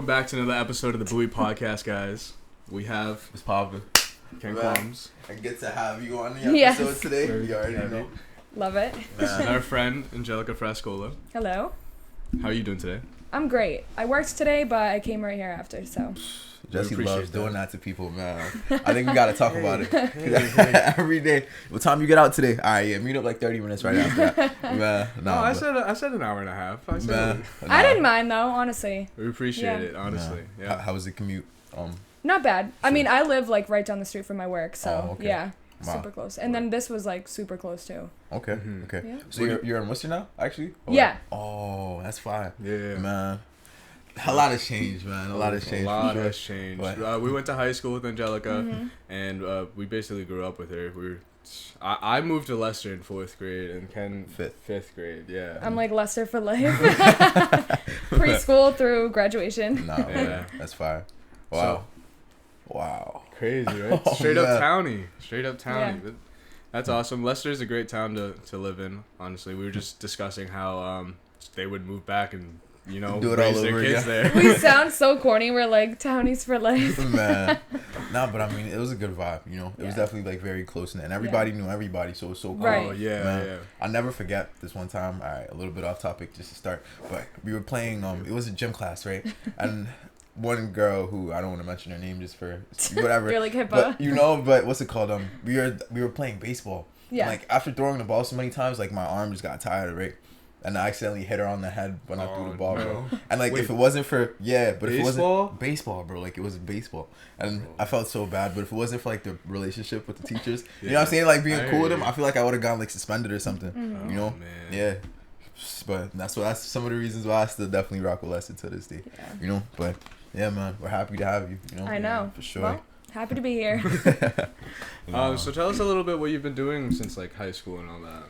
Welcome back to another episode of the Bowie Podcast, guys. We have It's poppin'. Ken Qualms. I get to have you on the episode today. Very You already heavy. know. Love it. This is our friend, Angelica Frascolla. Hello. How are you doing today? I'm great. I worked today, but I came right here after, so. Jesse appreciate loves that. doing that to people, man. I think we gotta talk about it. Every day. What time you get out today? Alright, yeah, meet up like 30 minutes right after that. Man, nah, I said an hour and a half. I said man, I didn't mind, though, honestly. we appreciate it, honestly. Nah. Yeah. How was the commute? Not bad. I mean, I live, like, right down the street from my work, so, Oh, okay. yeah. Wow. Super close. And then this was, like, super close, too. Okay, Mhm. okay. Yeah. So you're in Worcester now, actually? Or- Yeah. Oh, that's fine. Yeah. Man. A lot has changed, man. A lot has changed. A lot for sure. has changed. But- We went to high school with Angelica, Mhm. and we basically grew up with her. I moved to Leicester in 4th grade, and Ken fifth grade. Yeah. I'm, like, Lester for life. Preschool through graduation. Nah, Yeah. man, that's fire. Wow. Wow. Crazy, right? Oh, Straight up man. towny. Straight up towny. Yeah. But that's awesome. Leicester's a great town to live in, honestly. We were just discussing how they would move back and, you know, Do it all raise their over kids again. there. We sound so corny. We're like, townies for life. Man. Nah, but I mean, it was a good vibe, you know? It was Yeah. definitely, like, very close-knit. And everybody knew everybody, so it was so cool. Right. Oh, yeah, Man. yeah. I'll never forget this one time. All right, a little bit off topic just to start. But we were playing, it was a gym class, right? And one girl who, I don't want to mention her name just for whatever. You're like HIPAA. But, you know, but what's it called? We were playing baseball. Yeah. And, like, after throwing the ball so many times, like, my arm just got tired, right? And I accidentally hit her on the head when I threw the ball, bro. And, like, Wait, if it wasn't for, but if it baseball? wasn't, baseball, bro, like, it was baseball. And I felt so bad, but if it wasn't for, like, the relationship with the teachers, you know what I'm saying? Like, being I cool with hear them, you. I feel like I would have gotten, like, suspended or something, Mhm. you know? Oh, man. Yeah. But that's some of the reasons why I still definitely rock with Lester to this day, Yeah. you know? But, yeah, man, we're happy to have you, you know? I know. For sure. Well, happy to be here. So tell us a little bit what you've been doing since, like, high school and all that.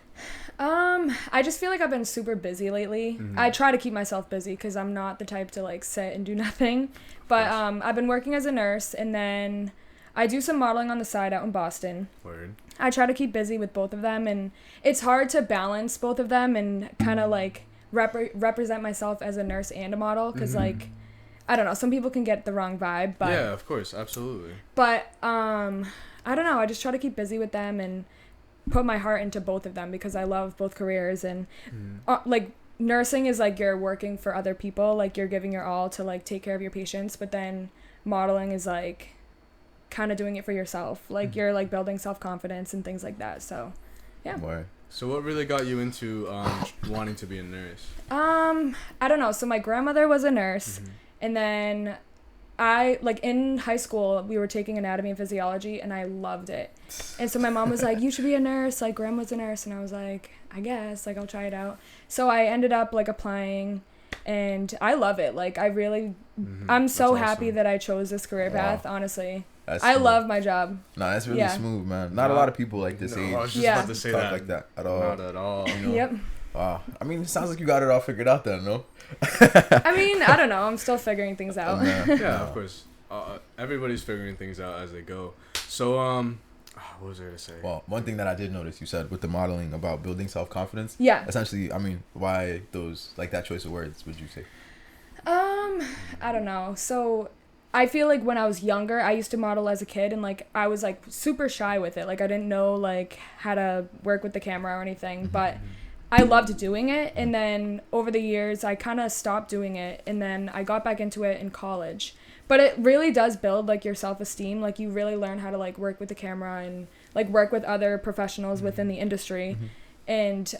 I just feel like I've been super busy lately. Mhm. I try to keep myself busy because I'm not the type to like sit and do nothing. But I've been working as a nurse, and then I do some modeling on the side out in Boston. Word. I try to keep busy with both of them, and it's hard to balance both of them and kind of like represent myself as a nurse and a model because Mhm. like I don't know, some people can get the wrong vibe, but Yeah, of course, absolutely. But I don't know. I just try to keep busy with them and put my heart into both of them because I love both careers. And like nursing is like you're working for other people, like you're giving your all to like take care of your patients. But then modeling is like kind of doing it for yourself. Like you're like building self-confidence and things like that. So yeah. Boy. So what really got you into wanting to be a nurse? I don't know. So my grandmother was a nurse, and then I, like, in high school, we were taking anatomy and physiology, and I loved it. And so my mom was like, you should be a nurse, like, grandma's a nurse. And I was like, I guess, like, I'll try it out. So I ended up, like, applying, and I love it. Like, I really, I'm so That's happy awesome. that I chose this career Wow. path, honestly. That's I smooth. love my job. Nah, that's really Yeah. smooth, man. Not a lot of people like this No, age I was just Yeah. about to say talk that. like that at all. Not at all. You know? Yep. Wow. I mean, it sounds like you got it all figured out then, no? I mean, I don't know. I'm still figuring things out. Yeah, of course. Everybody's figuring things out as they go. So, what was I gonna say? Well, one thing that I did notice you said with the modeling about building self-confidence. Yeah. Essentially, I mean, why those, like that choice of words, would you say? I don't know. So I feel like when I was younger, I used to model as a kid, and like I was like super shy with it. Like I didn't know like how to work with the camera or anything, but I loved doing it. And then over the years, I kind of stopped doing it, and then I got back into it in college. But it really does build like your self-esteem. Like you really learn how to like work with the camera and like work with other professionals within the industry. And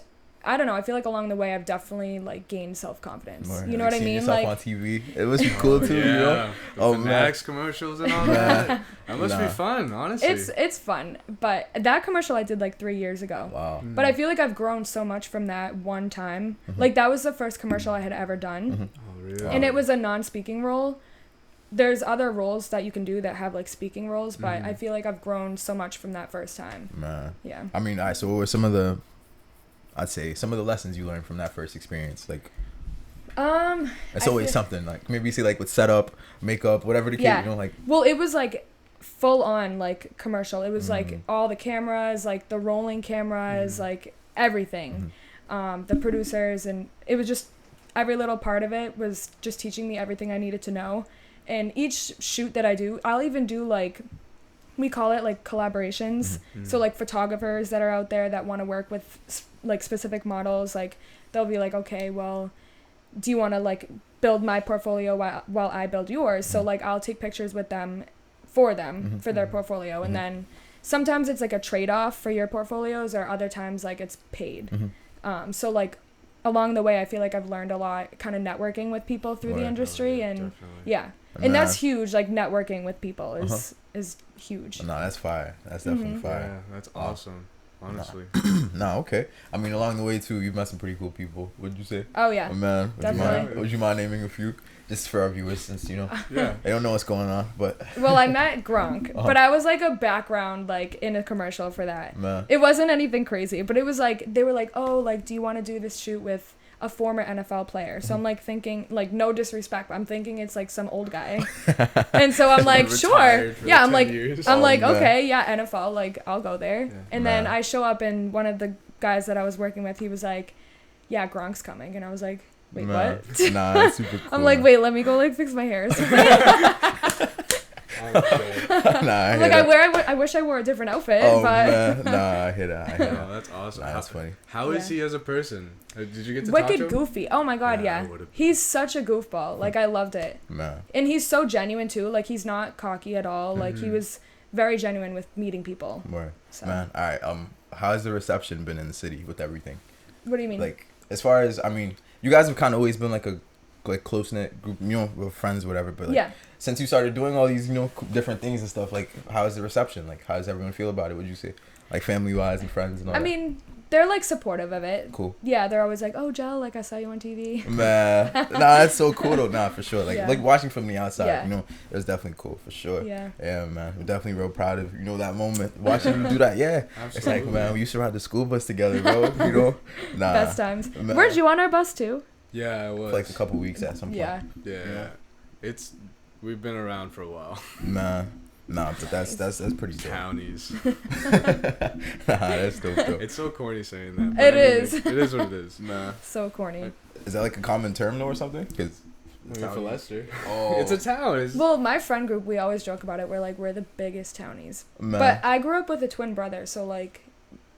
I don't know, I feel like along the way I've definitely like gained self-confidence. Or, You know like, what I seeing mean? yourself Like on TV. It was cool too, yeah. you know? With Oh, the man. Max commercials and all that. That must be Nah. fun, honestly. it's fun. But that commercial I did like 3 years ago. Wow. But I feel like I've grown so much from that one time. Like that was the first commercial I had ever done. Oh, really? And it was a non-speaking role. There's other roles that you can do that have like speaking roles, but I feel like I've grown so much from that first time. Man. Yeah. I mean, all right, so what were I'd say some of the lessons you learned from that first experience? Like, it's I always feel- something. Like, maybe say, like, with setup, makeup, whatever the case, Yeah. you know, like, Well, it was like full on like commercial. It was like all the cameras, like the rolling cameras, like everything. The producers, and it was just every little part of it was just teaching me everything I needed to know. And each shoot that I do, I'll even do like, we call it like collaborations. So like photographers that are out there that want to work with like specific models, like they'll be like, okay, well, do you want to like build my portfolio while I build yours? So like I'll take pictures with them for their portfolio. And then sometimes it's like a trade-off for your portfolios, or other times like it's paid. So like along the way, I feel like I've learned a lot kind of networking with people through the industry. And yeah. And that's huge. Like networking with people is huge. No, that's fire. That's definitely fire. Yeah, that's awesome. Honestly. No, okay. I mean, along the way too, you've met some pretty cool people. What'd you say? Oh yeah. Oh, man, definitely. Would you mind naming a few, just for our viewers, since you know they don't know what's going on? But well, I met Gronk, but I was like a background, like in a commercial for that. Man. It wasn't anything crazy, but it was like they were like, oh, like do you want to do this shoot with a former NFL player? So I'm like thinking, like, no disrespect, but I'm thinking it's like some old guy. And so I'm like, sure. Yeah, I'm like, okay, yeah, NFL, like I'll go there. Yeah. And then I show up, and one of the guys that I was working with, he was like, yeah, Gronk's coming. And I was like, wait, what? Nah, that's super cool. I'm like, wait, let me go like fix my hair. I'm like, I wish I wore a different outfit. Oh, but man. Nah, I hear that. Oh, that's awesome. Nah, that's funny. How is he as a person? Did you get to talk to wicked him? goofy. Oh my god, yeah. He's such a goofball. Like I loved it. Man. And he's so genuine too. Like he's not cocky at all. Like he was very genuine with meeting people. Right. So. Man, all right. How has the reception been in the city with everything? What do you mean? Like, as far as, I mean, you guys have kind of always been like a close knit group, you know, with friends, whatever. But like, since you started doing all these, you know, different things and stuff, like, how is the reception? Like, how does everyone feel about it? Would you say, like, family wise and friends and all? I mean, they're like supportive of it. Cool. Yeah, they're always like, oh, Jel, like I saw you on TV. Man, nah, that's so cool though. Nah, for sure. Like watching from the outside, you know, it was definitely cool for sure. Yeah, man, we're definitely real proud of, you know, that moment watching you do that. Yeah, absolutely. It's like, man, we used to ride the school bus together, bro. You know, best times. Man. Weren't you on our bus too? Yeah, I was. For like a couple weeks at some point. Yeah. We've been around for a while. Nah, but that's pretty dope. Townies. That's dope though. It's so corny saying that. It is. It is what it is. Nah. So corny. Is that like a common term though or something? Because for Leicester. Oh. It's a town. Well, my friend group, we always joke about it. We're like, we're the biggest townies. Man. But I grew up with a twin brother, so like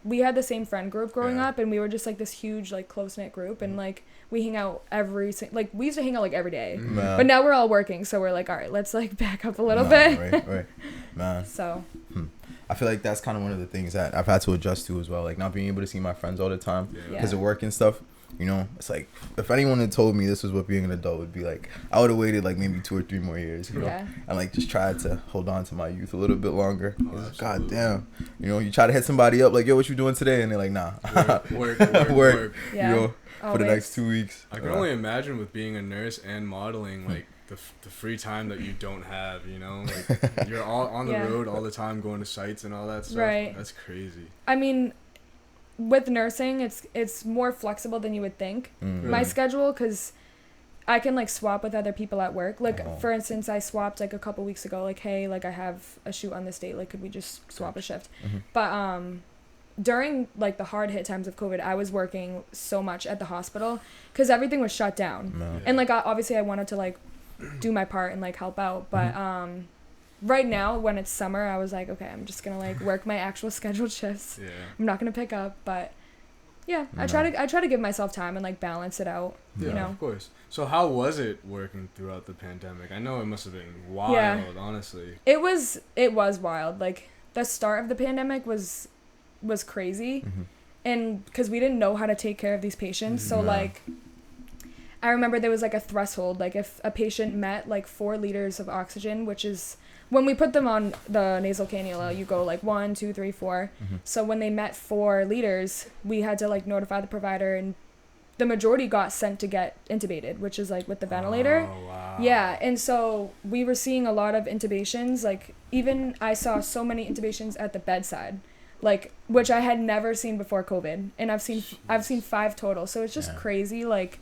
we had the same friend group growing up, and we were just like this huge like close-knit group, and like we hang out we used to hang out like every day. But now we're all working, so we're like, all right, let's like back up a little bit. Right. Man. So I feel like that's kind of one of the things that I've had to adjust to as well, like not being able to see my friends all the time because of work and stuff. You know, it's like if anyone had told me this was what being an adult would be like, I would have waited like maybe 2 or 3 more years, you know, and like just tried to hold on to my youth a little bit longer. God damn, you know, you try to hit somebody up like, yo, what you doing today? And they're like, nah, work. You know, for the next 2 weeks. I can only imagine with being a nurse and modeling, like the free time that you don't have, you know, like you're all on the road all the time, going to sites and all that stuff. Right. That's crazy. I mean, with nursing, it's more flexible than you would think. My schedule, because I can like swap with other people at work. Like for instance, I swapped like a couple weeks ago. Like, hey, like I have a shoot on this date. Like, could we just swap a shift? But during like the hard hit times of COVID, I was working so much at the hospital because everything was shut down. And like obviously I wanted to like do my part and like help out, but right now when it's summer, I was like, okay, I'm just gonna like work my actual scheduled shifts. I'm not gonna pick up, but I try to give myself time and like balance it out. You know, of course. So how was it working throughout the pandemic? I know it must have been wild. Honestly, it was wild. Like the start of the pandemic was crazy, and because we didn't know how to take care of these patients, so like I remember there was like a threshold, like if a patient met like 4 liters of oxygen, which is when we put them on the nasal cannula, you go like 1, 2, 3, 4. So when they met 4 liters, we had to like notify the provider, and the majority got sent to get intubated, which is like with the ventilator. Oh, wow. Yeah, and so we were seeing a lot of intubations. Like even I saw so many intubations at the bedside, like which I had never seen before COVID, and I've seen 5 total. So it's just crazy, like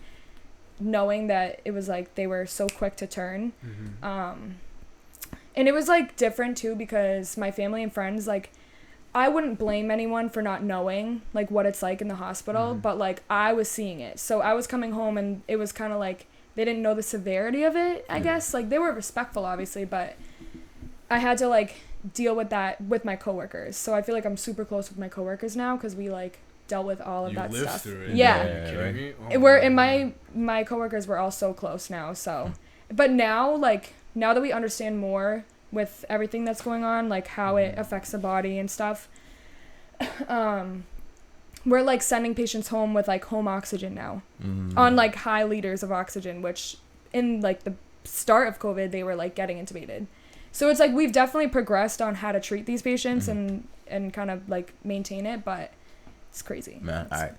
knowing that it was like they were so quick to turn. And it was like different too because my family and friends, like I wouldn't blame anyone for not knowing, like, what it's like in the hospital, but, like, I was seeing it. So I was coming home, and it was kind of like, they didn't know the severity of it, I guess. Like, they were respectful, obviously, but I had to, like, deal with that with my coworkers. So I feel like I'm super close with my coworkers now, because we, like, dealt with all of that stuff. Through it. Yeah. Right? We're and my coworkers were all so close now, so but now, like, now that we understand more with everything that's going on, like how it affects the body and stuff, we're like sending patients home with like home oxygen now on like high liters of oxygen, which in like the start of COVID they were like getting intubated. So it's like we've definitely progressed on how to treat these patients and kind of like maintain it, but it's crazy. Man, all right.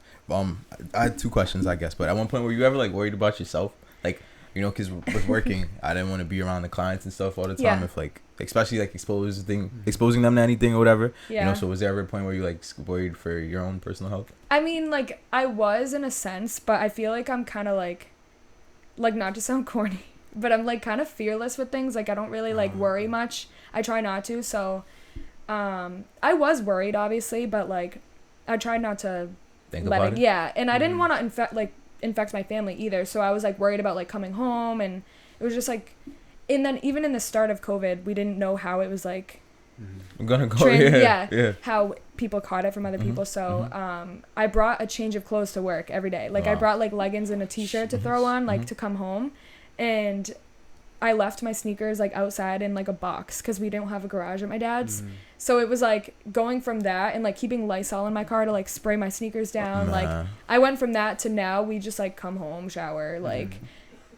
I had 2 questions, I guess, but at one point, were you ever like worried about yourself? Like, you know, because with working, I didn't want to be around the clients and stuff all the time. If like, especially like exposing them to anything or whatever. You know, so was there ever a point where you like worried for your own personal health? I mean, like, I was in a sense, but I feel like I'm kind of like not to sound corny, but I'm like kind of fearless with things. Like, I don't really like worry much. I try not to. So, I was worried, obviously, but like, I tried not to let it. Yeah, and I didn't want to infect my family either. So I was like worried about like coming home, and it was just like, and then even in the start of COVID, we didn't know how it was like. I'm gonna go. How people caught it from other people. So I brought a change of clothes to work every day. Like I brought like leggings and a t-shirt to throw on, like to come home, and I left my sneakers like outside in like a box because we didn't have a garage at my dad's. So it was like going from that and like keeping Lysol in my car to like spray my sneakers down. Like I went from that to now we just like come home, shower, like,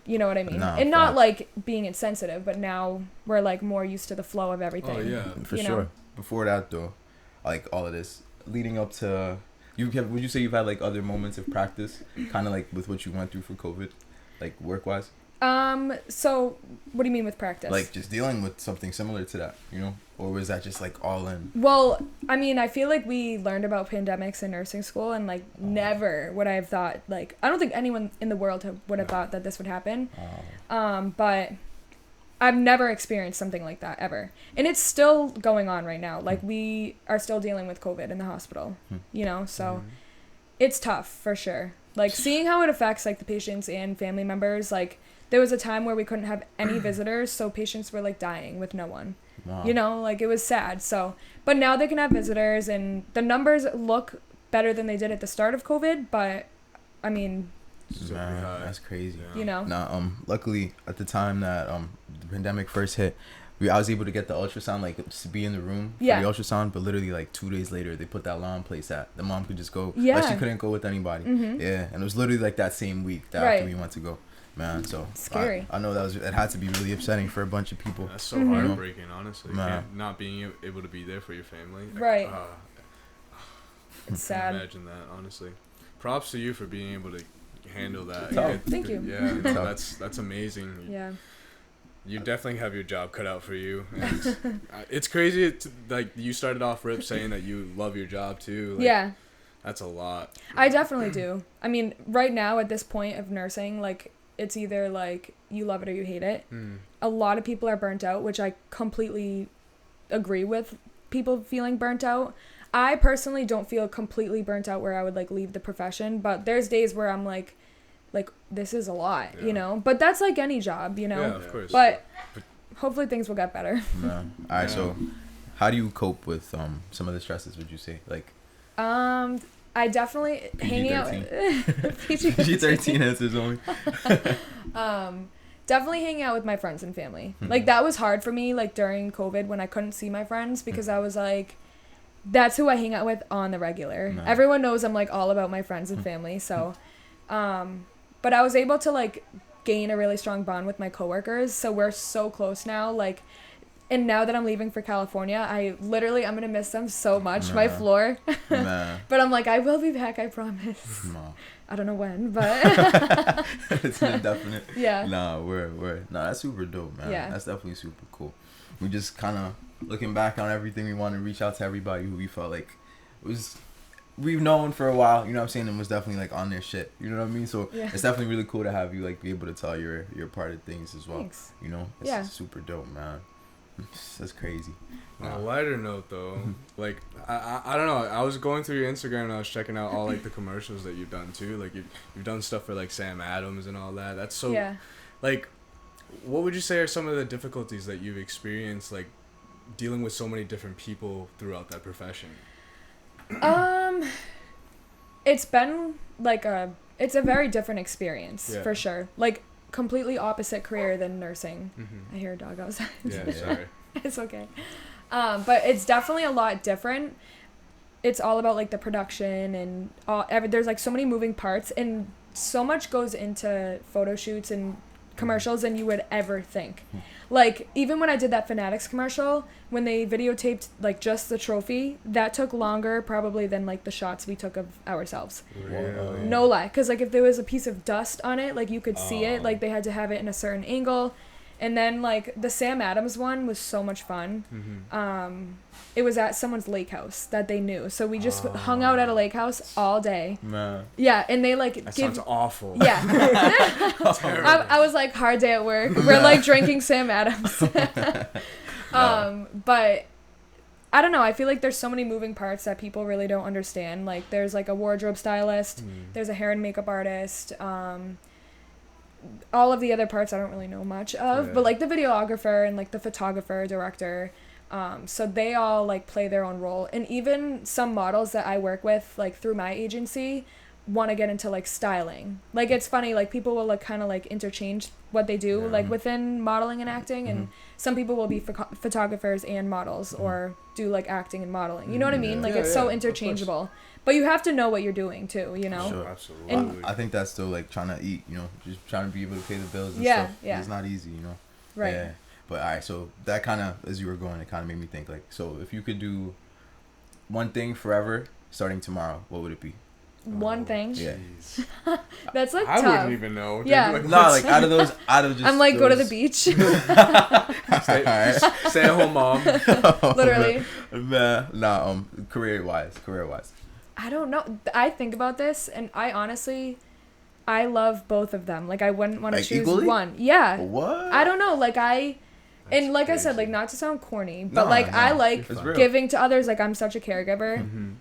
you know what I mean? And not like being insensitive, but now we're like more used to the flow of everything. Oh yeah, for sure. Before that though, like all of this leading up to, would you say you've had like other moments of practice, kind of like with what you went through for COVID, like work wise? So what do you mean with practice? Like just dealing with something similar to that, you know? Or was that just like all in? Well, I mean, I feel like we learned about pandemics in nursing school, and like never would I have thought, like, I don't think anyone in the world would have thought that this would happen. But I've never experienced something like that ever. And it's still going on right now. Like we are still dealing with COVID in the hospital, you know? So it's tough for sure. Like seeing how it affects like the patients and family members, like there was a time where we couldn't have any visitors, so patients were like dying with no one. Wow. You know, like it was sad. So, but now they can have visitors, and the numbers look better than they did at the start of COVID. But I mean, that's crazy. You know. Now, luckily at the time that the pandemic first hit, I was able to get the ultrasound, like to be in the room for the ultrasound. But literally, like 2 days later, they put that law in place that the mom could just go. But she couldn't go with anybody. Yeah, and it was literally like that same week that after we went to go. Man, so scary. I know it had to be really upsetting for a bunch of people. That's so heartbreaking, honestly. Not being able to be there for your family. Right. It's sad. Imagine that, honestly. Props to you for being able to handle that. Thank you. Yeah, that's amazing. Yeah. You definitely have your job cut out for you. And it's crazy. Like you started off Rip saying that you love your job too. Like, yeah. That's a lot. I definitely do. I mean, right now at this point of nursing, like it's either like you love it or you hate it. A lot of people are burnt out, which I completely agree with, people feeling burnt out. I personally don't feel completely burnt out where I would like leave the profession, but there's days where I'm like this is a lot, you know? But that's like any job, you know? Yeah, of course. But hopefully things will get better. All right, so how do you cope with some of the stresses, would you say? Like I definitely hanging out PG-13 answers only. Definitely hanging out with my friends and family. Like that was hard for me like during COVID when I couldn't see my friends, because I was like, that's who I hang out with on the regular. Everyone knows I'm like all about my friends and family. So but I was able to like gain a really strong bond with my coworkers, so we're so close now. Like, and now that I'm leaving for California, I'm gonna miss them so much. My floor. But I'm like, I will be back, I promise. I don't know when, but it's indefinite. Yeah. That's super dope, man. Yeah. That's definitely super cool. We just kind of looking back on everything, we want to reach out to everybody who we felt like we've known for a while, you know what I'm saying, and was definitely like on their shit, you know what I mean? So it's definitely really cool to have you like be able to tell your part of things as well. Thanks. You know, it's super dope, man. That's crazy. On a lighter note, though, like I don't know. I was going through your Instagram and I was checking out all like the commercials that you've done too. Like you've done stuff for like Sam Adams and all that. That's so. Yeah. Like, what would you say are some of the difficulties that you've experienced, like dealing with so many different people throughout that profession? It's been like it's a very different experience for sure. Like completely opposite career than nursing. I hear a dog outside. Yeah, sorry. It's okay. But it's definitely a lot different. It's all about like the production and there's like so many moving parts and so much goes into photo shoots and commercials than you would ever think. Like even when I did that Fanatics commercial, when they videotaped like just the trophy, that took longer probably than like the shots we took of ourselves. Really? No lie, because like if there was a piece of dust on it, like you could see it, like they had to have it in a certain angle. And then like the Sam Adams one was so much fun. It was at someone's lake house that they knew, so we just hung out at a lake house all day. Man. Yeah, and they like that sounds awful. Yeah. I was like, hard day at work. We're like drinking Sam Adams. But I don't know. I feel like there's so many moving parts that people really don't understand. Like there's like a wardrobe stylist, there's a hair and makeup artist. All of the other parts I don't really know much of, but like the videographer and like the photographer, director, so they all like play their own role. And even some models that I work with like through my agency want to get into like styling. Like it's funny, like people will like kind of like interchange what they do like within modeling and acting, and some people will be photographers and models or do like acting and modeling, you know what I mean? Like it's so interchangeable. But you have to know what you're doing too, you know? Sure. Absolutely. And I think that's still like trying to eat, you know, just trying to be able to pay the bills and stuff. Yeah. It's not easy, you know? Right. Yeah. But all right, so that kind of, as you were going, it kind of made me think like, so if you could do one thing forever starting tomorrow, what would it be? One thing? Yeah. That's like I tough. wouldn't even know. Yeah. Like, no, like out of just I'm like, go to the beach. stay at home, mom. Literally. Nah, career wise. I don't know. I think about this, and I love both of them. Like, I wouldn't want to choose equally? One. Yeah. What? I don't know. Like, like crazy. I said, like, not to sound corny, but I like giving to others. Like, I'm such a caregiver.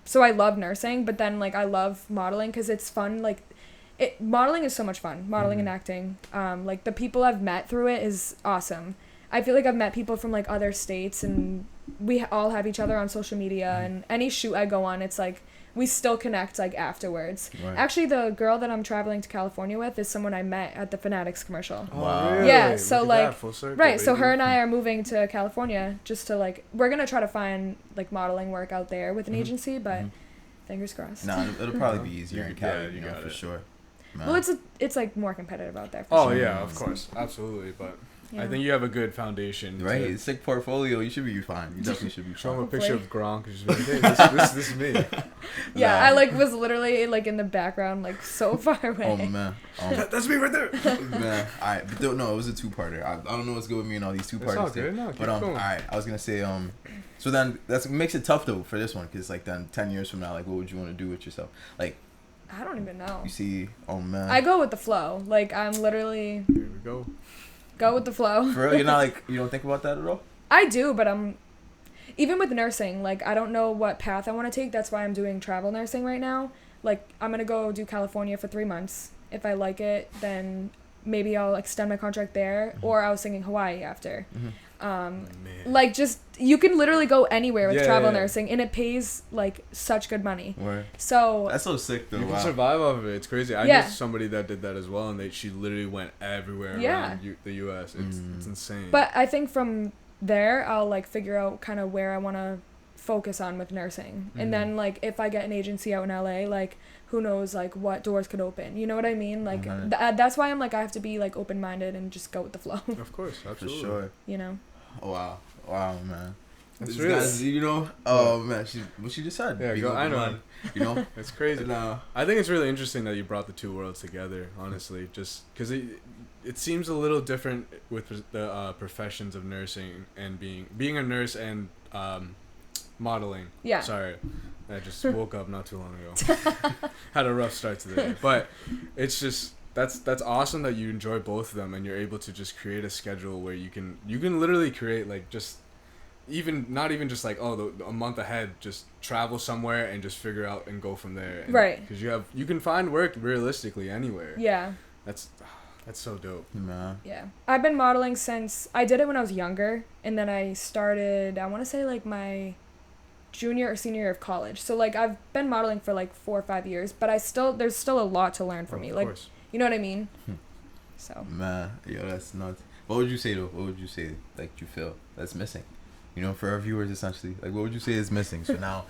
So I love nursing, but then, like, I love modeling because it's fun. Like, modeling is so much fun. Modeling and acting. Like, the people I've met through it is awesome. I feel like I've met people from, like, other states, and we all have each other on social media, and any shoot I go on, it's like we still connect like afterwards. Right. Actually, the girl that I'm traveling to California with is someone I met at the Fanatics commercial. Wow. Really? Yeah, so like full circle, right, so her and I are moving to California just to like we're gonna try to find like modeling work out there with an agency, but fingers crossed. Nah, it'll probably be easier in Cali, you know, for sure. Man. Well, it's like more competitive out there. For sure. Yeah, of course, absolutely, but. Yeah. I think you have a good foundation. Right, sick portfolio. You should be fine. You definitely should be fine. Show him a picture of Gronk. Just be like, hey, this is me. Yeah, nah. I like was literally like in the background, like so far away. Oh man, that's me right there. Man, all right, but no, it was a two-parter. I don't know what's good with me and all these two-parters. All good. No, but all right, I was gonna say so then that makes it tough though for this one because like then 10 years from now, like what would you want to do with yourself? Like I don't even know. You see, oh man. I go with the flow. Like I'm literally. Here we go. Go with the flow. For real? You're not like, you don't think about that at all? I do, but even with nursing, like, I don't know what path I want to take. That's why I'm doing travel nursing right now. Like, I'm going to go do California for 3 months. If I like it, then maybe I'll extend my contract there, or I was thinking Hawaii after. Like, just, you can literally go anywhere with travel nursing, and it pays, like, such good money. Word. So. That's so sick, though. You can survive off of it. It's crazy. I knew somebody that did that as well, and she literally went everywhere around the U.S. It's insane. But I think from there, I'll, like, figure out kind of where I want to focus on with nursing. And then, like, if I get an agency out in L.A., like, who knows, like, what doors could open. You know what I mean? Like, that's why I'm, like, I have to be, like, open-minded and just go with the flow. Of course, absolutely. For sure. You know? Oh, wow, man. That's this guy's, you know, oh man, what she just said. Yeah, I know. You know, it's crazy. I think it's really interesting that you brought the two worlds together. Honestly, just because it seems a little different with the professions of nursing and being a nurse and modeling. Yeah. Sorry, I just woke up not too long ago. Had a rough start to the day, but it's just that's awesome that you enjoy both of them and you're able to just create a schedule where you can literally create like just not even just like a month ahead, just travel somewhere and just figure out and go from there. And, right. Because you can find work realistically anywhere. Yeah. That's so dope. Nah. Yeah. I've been modeling since I did it when I was younger, and then I started, I want to say like my junior or senior year of college. So like I've been modeling for like 4 or 5 years, but there's still a lot to learn for me. Like, course. You know what I mean? So. Man, yo, that's nuts. What would you say though? What would you say like you feel that's missing? You know, for our viewers essentially, like what would you say is missing? So now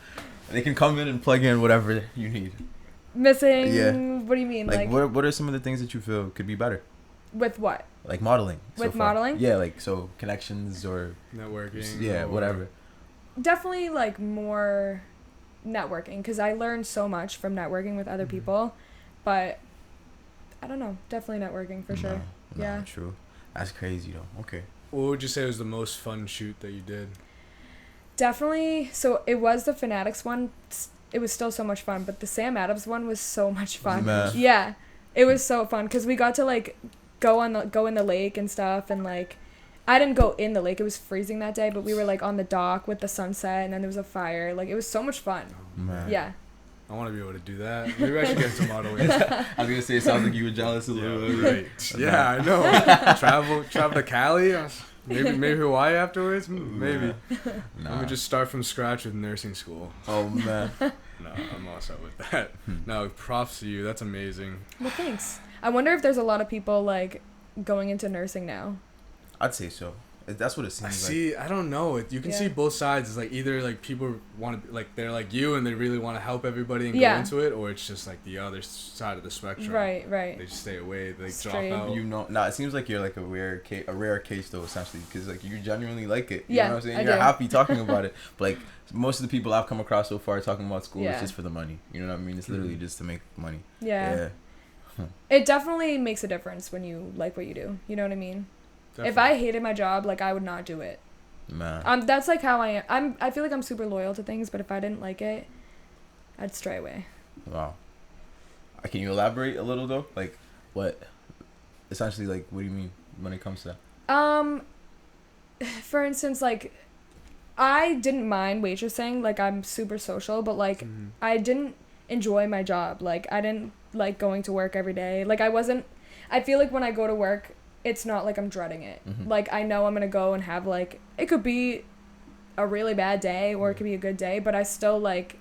they can come in and plug in whatever you need. Missing? Yeah. What do you mean? Like what are some of the things that you feel could be better? With what? Like modeling. With modeling? Yeah, like so connections or networking. Yeah, whatever. Definitely like more networking, because I learned so much from networking with other people, but I don't know, definitely networking for sure. Yeah. True. That's crazy though. Okay. What would you say was the most fun shoot that you did? Definitely. So it was the Fanatics one. It was still so much fun, but the Sam Adams one was so much fun. Yeah, it was so fun because we got to like go in the lake and stuff, and like I didn't go in the lake. It was freezing that day, but we were like on the dock with the sunset, and then there was a fire. Like it was so much fun. Man. Yeah. I want to be able to do that. Maybe I should get into modeling. I was gonna say it sounds like you were jealous a little bit. Right. Yeah, I know. Travel to Cali. Maybe Hawaii afterwards. Maybe. Nah. Let me just start from scratch with nursing school. Oh man. No, I'm all set with that. No, props to you. That's amazing. Well, thanks. I wonder if there's a lot of people like going into nursing now. I'd say so. That's what it seems like. See, I don't know. You can see both sides. It's like either like people want to like they're like you and they really want to help everybody and go into it, or it's just like the other side of the spectrum. Right. They just stay away. They drop out. You know, it seems like you're like a rare case though, essentially, because like you genuinely like it. You yeah, know what I'm saying? I You're do. happy talking about it, but like most of the people I've come across so far talking about school, it's just for the money. You know what I mean? It's literally just to make money. Yeah. It definitely makes a difference when you like what you do. You know what I mean? Definitely. If I hated my job, like I would not do it. Man. That's like how I am. I feel like I'm super loyal to things, but if I didn't like it, I'd stray away. Wow. Can you elaborate a little though? Like, what? Essentially, like, what do you mean when it comes to that? For instance, like, I didn't mind waitressing. Like, I'm super social, but like, I didn't enjoy my job. Like, I didn't like going to work every day. Like, I feel like when I go to work, it's not like I'm dreading it. Like, I know I'm gonna go and have like, it could be a really bad day or it could be a good day, but I still like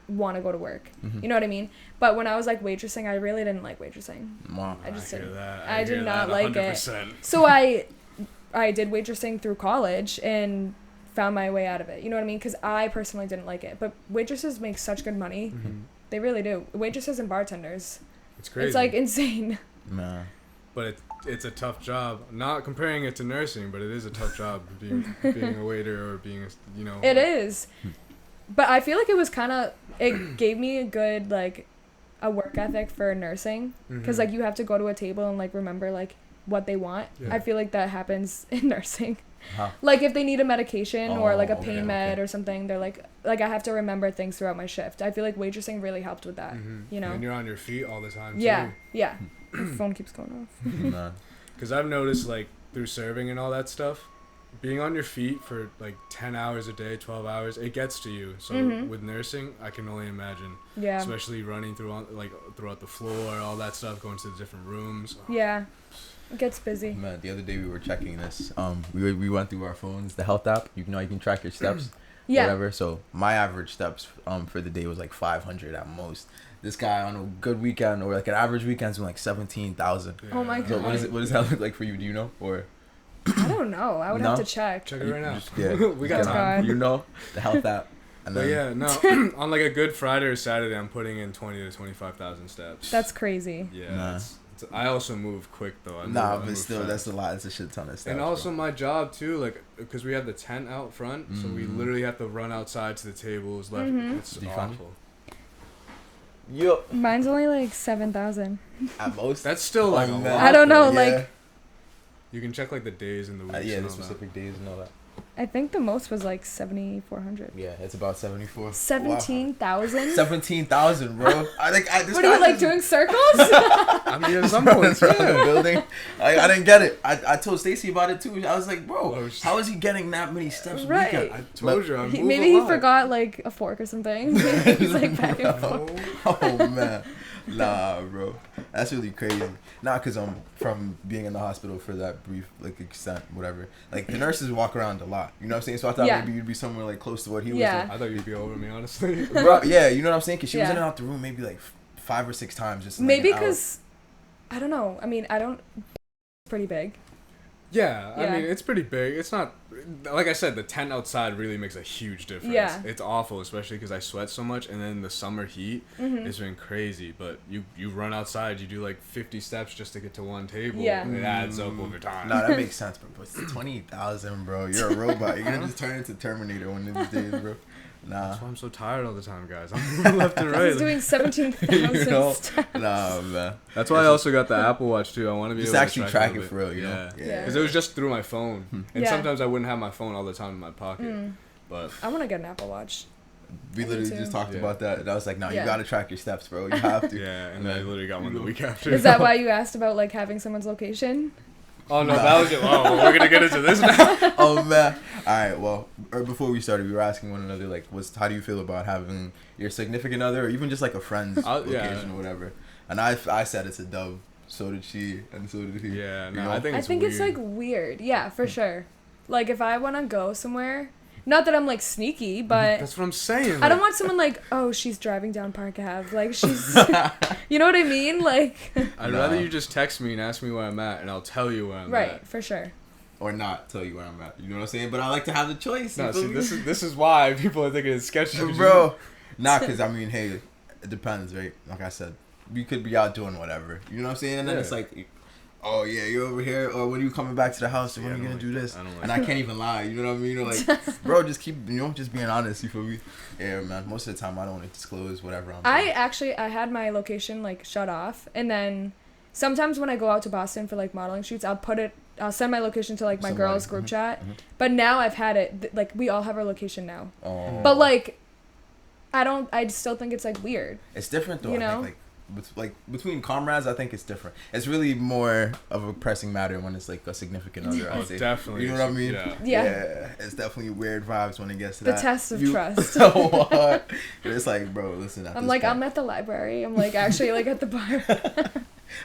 want to go to work. You know what I mean? But when I was like waitressing, I really didn't like waitressing. Wow. I just didn't. I did not like 100%. it. So I did waitressing through college and found my way out of it. You know what I mean? Because I personally didn't like it. But waitresses make such good money. They really do. Waitresses and bartenders. It's crazy. It's like insane. Nah. But it's a tough job. Not comparing it to nursing, but it is a tough job being a waiter or being a, It is. But I feel like it was kind of, it gave me a good, like, a work ethic for nursing. Because, like, you have to go to a table and, like, remember, like, what they want. Yeah. I feel like that happens in nursing. Huh. Like, if they need a medication or, like, a pain med or something, they're like, I have to remember things throughout my shift. I feel like waitressing really helped with that, you know? And you're on your feet all the time, too. Yeah. My phone keeps going off. Because I've noticed, like, through serving and all that stuff, being on your feet for, like, 10 hours a day, 12 hours, it gets to you. So with nursing, I can only imagine. Yeah. Especially running throughout the floor, all that stuff, going to the different rooms. Yeah. It gets busy. Man, the other day we were checking this. We went through our phones, the health app. You can track your steps. Whatever. So my average steps for the day was like 500 at most. This guy on a good weekend or like an average weekend's doing like 17,000. Oh my god. So what does that look like for you? Do you know? Or I don't know. I would have to check. Check it right now. Yeah. We got time. You know, the health app. And then, on like a good Friday or Saturday, I'm putting in 20 to 25,000 steps. That's crazy. Yeah. I also move quick though. But still, fast. That's a lot. It's a shit ton of steps. And also my job too, like, because we have the tent out front, so we literally have to run outside to the tables. It's awful. Yo. Mine's only like 7,000. At most. That's still like a lot. I don't know, like. You can check like the days and the weeks. The specific days and all that. I think the most was like 7,400. Yeah, it's about 74. 17,000? 17,000, bro. I think what are you like doing circles? I mean, at some point, yeah. Building. I didn't get it. I told Stacy about it too. I was like, bro, how is he getting that many steps? Right. I told you. Maybe he forgot like a fork or something. He's like back and forth. Oh man. Nah, bro, that's really crazy. Nah, cause from being in the hospital for that brief like extent, whatever. Like the nurses walk around a lot. You know what I'm saying? So I thought maybe you'd be somewhere like close to what he was. Yeah. I thought you'd be over me, honestly. Bro, yeah, you know what I'm saying? Cause she was in and out the room maybe like 5 or 6 times. Just like, maybe cause I don't know. I mean, it's pretty big. Yeah, I mean, it's pretty big. It's not, like I said, the tent outside really makes a huge difference. Yeah. It's awful, especially because I sweat so much, and then the summer heat, it's been crazy. But you run outside, you do like 50 steps just to get to one table. Yeah. And it adds up over time. Nah, that makes sense, bro. It's 20,000, bro. You're a robot. You're gonna just turn into Terminator one of these days, bro. Nah. That's why I'm so tired all the time, guys. I'm moving left and right. He's doing 17,000 steps. Nah, man. That's why I also got the Apple Watch too. I want to be just able actually to track it for real, you know? Yeah. Because it was just through my phone, and sometimes I wouldn't have my phone all the time in my pocket. But I want to get an Apple Watch. We literally just talked about that, and I was like, "No, you gotta track your steps, bro. You have to." Yeah, and I literally got one the week after. Is that why you asked about like having someone's location? Oh no, that was it. Oh, we're gonna get into this now. Oh man. All right. Well, or before we started, we were asking one another like, how do you feel about having your significant other, or even just like a friend's location or whatever? And I said it's a dub. So did she, and so did he. Yeah. No, you know? I think it's like weird. Yeah, for sure. Like if I want to go somewhere. Not that I'm like sneaky, but that's what I'm saying. I don't want someone like, oh, she's driving down Park Ave. Like she's, you know what I mean? Like. I'd rather you just text me and ask me where I'm at, and I'll tell you where I'm at. Right, for sure. Or not tell you where I'm at. You know what I'm saying? But I like to have the choice. No, see, this is why people are thinking it's sketchy, bro. Nah, cause I mean, hey, it depends, right? Like I said, we could be out doing whatever. You know what I'm saying? And then it's like. Oh yeah, you're over here, or when you coming back to the house, when are you gonna do this? And I can't even lie, you know what I mean? Like, bro, just keep, just being honest. You feel me? Yeah, man. Most of the time, I don't want to disclose whatever I'm doing. I had my location like shut off, and then sometimes when I go out to Boston for like modeling shoots, I'll send my location to like my girls group chat. But now I've had it like we all have our location now. Oh. But like, I still think it's like weird. It's different though. You know? I think, between comrades, I think it's different. It's really more of a pressing matter when it's like a significant other. Oh, definitely. You know what I mean? Yeah. It's definitely weird vibes when it gets to the that. test of trust. What? It's like, bro, listen. I'm like, I'm at the library. I'm like actually like at the bar.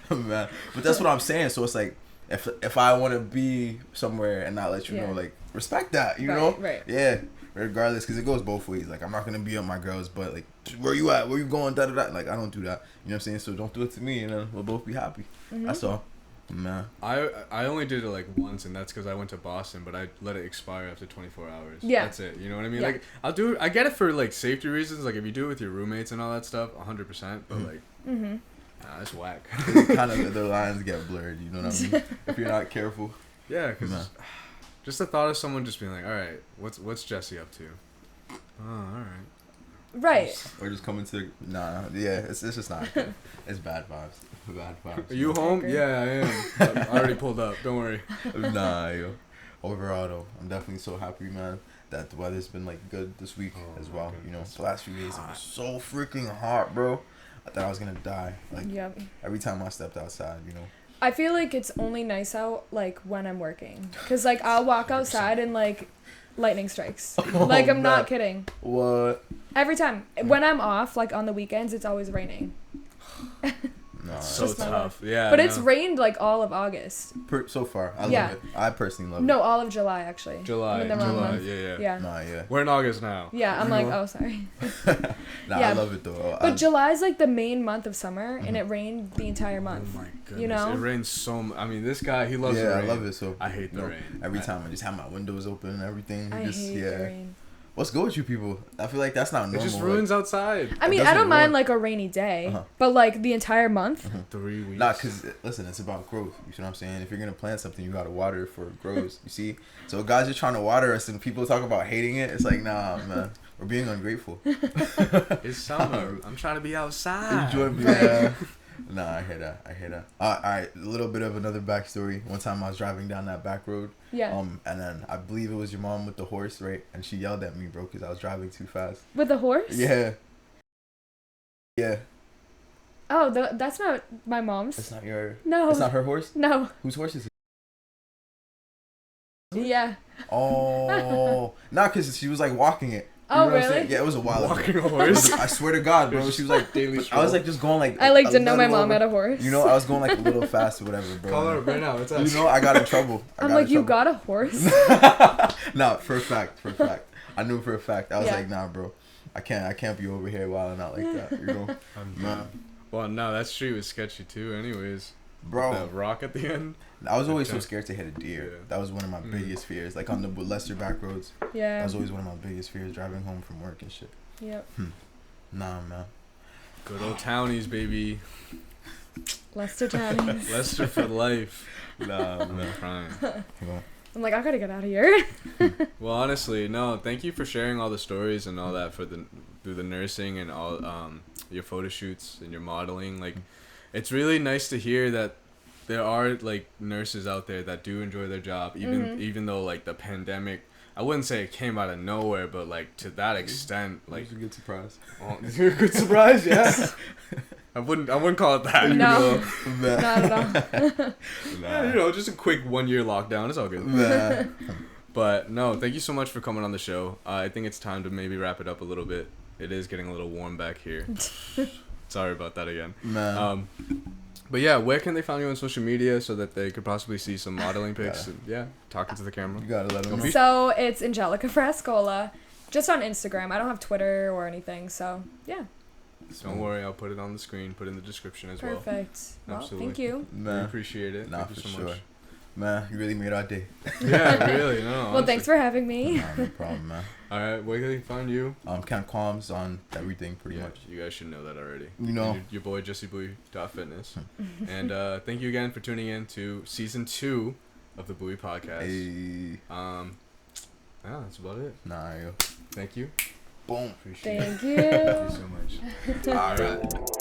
Man, but that's what I'm saying. So it's like, if I want to be somewhere and not let you know, like respect that. You know? Right. Yeah. Regardless, because it goes both ways. Like, I'm not going to be on my girls, but, like, where you at? Where you going? Da-da-da. Like, I don't do that. You know what I'm saying? So don't do it to me, and then we'll both be happy. That's all. Man. I only did it, like, once, and that's because I went to Boston, but I let it expire after 24 hours. Yeah. That's it. You know what I mean? Yeah. Like, I get it for, like, safety reasons. Like, if you do it with your roommates and all that stuff, 100%. But, like, it's whack. Kind of, the lines get blurred. You know what I mean? If you're not careful. Yeah, because... Just the thought of someone just being like, all right, what's Jesse up to? Oh, all right. Right. Or just coming to, it's just not good. It's bad vibes. Bad vibes. Are you home? Yeah, I am. I already pulled up. Don't worry. Yo. Overall, though, I'm definitely so happy, man, that the weather's been, like, good this week as well. You know, the last few days, it was so freaking hot, bro. I thought I was going to die. Like, every time I stepped outside, you know. I feel like it's only nice out, like, when I'm working. Because, like, I'll walk outside and, like, lightning strikes. Like, I'm not kidding. What? Every time. When I'm off, like, on the weekends, it's always raining. No, so tough. Yeah. But it's rained, like, all of August. So far. I love it. I personally love it. No, all of July, actually. July. Yeah. Nah, yeah. We're in August now. Yeah, I'm like, oh, sorry. I love it, though. But July's, like, the main month of summer, and it rained the entire month. Oh, my goodness. You know? It rains so much. I mean, this guy, he loves the rain. Yeah, I love it, so. I hate the rain. Every time I just have my windows open and everything. I hate the rain. What's good with you people? I feel like that's not normal. It just ruins outside. I mean, I don't mind, like, a rainy day, but, like, the entire month. 3 weeks. Nah, because, listen, it's about growth. You see what I'm saying? If you're going to plant something, you got to water it before it grows. You see? So guys are trying to water us, and people talk about hating it. It's like, nah, man. We're being ungrateful. It's summer. I'm trying to be outside. Enjoy, man. Nah, I hear that. All right, a little bit of another backstory. One time I was driving down that back road. Yeah. And then I believe it was your mom with the horse, right? And she yelled at me, bro, because I was driving too fast. With the horse? Yeah. Yeah. Oh, that's not my mom's. That's not your... No. That's not her horse? No. Whose horse is it? Yeah. Oh. Nah, because she was like walking it. You Oh, know what I'm really? saying? Yeah, it was a while ago. Walking a horse? I swear to God, bro. She was like daily. I was like just going like. I didn't know my mom had a horse. You know, I was going like a little fast or whatever, bro. Call her right now. What's up? You know, I got in trouble. I'm like, you got a horse? Nah, for a fact. I knew for a fact. I was like, nah, bro. I can't be over here wilding out like that. You know. Nah. Well, no, that street was sketchy too. Anyways. Bro. That rock at the end. I was always so scared to hit a deer. Yeah. That was one of my biggest fears. Like on the Leicester back roads. Yeah. That was always one of my biggest fears driving home from work and shit. Yep. Nah, man. Good old townies, baby. Leicester Townies. Leicester for life. Nah, man. I'm crying. I'm like, I gotta get out of here. Well, honestly, no. Thank you for sharing all the stories and all that through the nursing and all your photo shoots and your modeling. Like, it's really nice to hear that there are like nurses out there that do enjoy their job, even though like the pandemic. I wouldn't say it came out of nowhere, but like to that extent, like it was a good surprise. Oh, good surprise, yeah. I wouldn't call it that. No, you not at all. Yeah, you know, just a quick 1 year lockdown. It's all good. But no, thank you so much for coming on the show. I think it's time to maybe wrap it up a little bit. It is getting a little warm back here. Sorry about that again. But yeah, where can they find you on social media so that they could possibly see some modeling pics? And, talking to the camera. You gotta let them know. So it's Angelica Frascolla, just on Instagram. I don't have Twitter or anything, so yeah. Don't worry, I'll put it on the screen, put it in the description as well. Perfect. Well, Absolutely. thank you. We appreciate it. Nah, thank you for so sure. much. Man, you really made our day. Yeah, really. No, honestly. Well, thanks for having me. Nah, no problem, man. All right, where can they find you? Camp Qualms on everything, pretty much. You guys should know that already. You know. Your boy, JesseBuoy.fitness. And thank you again for tuning in to Season 2 of the Buoy Podcast. Hey. Yeah, that's about it. Nah, yo. Thank you. Boom. Appreciate it. Thank you. Thank you so much. All right.